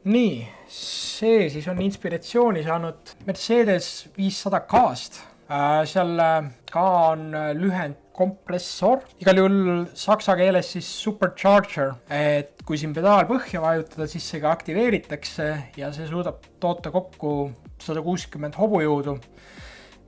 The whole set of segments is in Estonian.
Nii, see siis on inspiratsiooni saanud Mercedes 500K-st. Seal K on lühend kompressor, igal juhul saksa keeles siis supercharger, et kui siin pedaal põhja vajutada, siis see ka aktiveeritakse ja see suudab toota kokku 160 hobujõudu,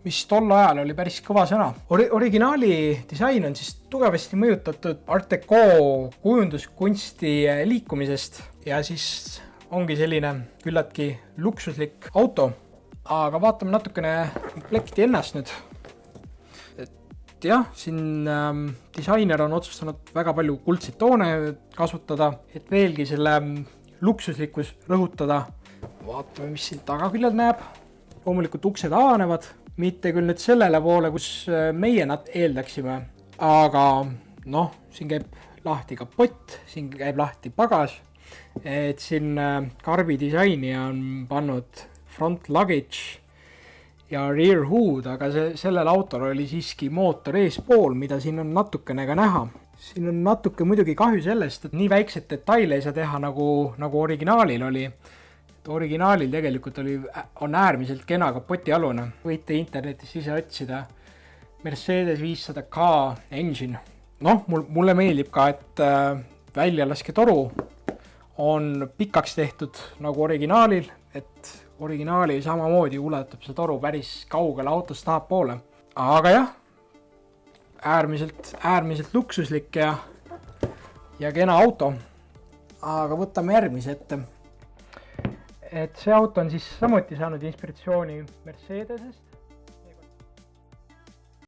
mis tol ajal oli päris kõva sõna. Originaali disain on siis tugevasti mõjutatud Art Deco kujunduskunsti liikumisest ja siis ongi selline küllaltki luksuslik auto, aga vaatame natukene komplekti ennast nüüd. Et jah, siin disainer on otsustanud väga palju kuldseid toone kasutada, et veelgi selle luksuslikkus rõhutada. Vaatame, mis siin tagaküljel näeb. Loomulikult uksed avanevad, mitte küll nüüd sellele poole, kus meie nad eeldaksime, aga noh, siin käib lahti kapott, siin käib lahti pagas. Et siin karbi disaini on pannud front luggage ja rear hood, aga sellel autol oli siiski mootor eespool, mida siin on natukene ka näha. Siin on natuke muidugi kahju sellest, et nii väikseid detaile ei saa teha nagu originaalil oli. Et originaalil tegelikult on äärmiselt kena kapotialune. Võite internetis ise otsida Mercedes 500K engine. Noh, mulle meeldib ka, et väljalasketoru on pikaks tehtud nagu originaalil, et originaali samamoodi ulatub see toru päris kaugele autost tahapoole. Aga jah, äärmiselt luksuslik ja kena auto. Aga võtame järgmise ette. Et see auto on siis samuti saanud inspiratsiooni Mercedesest.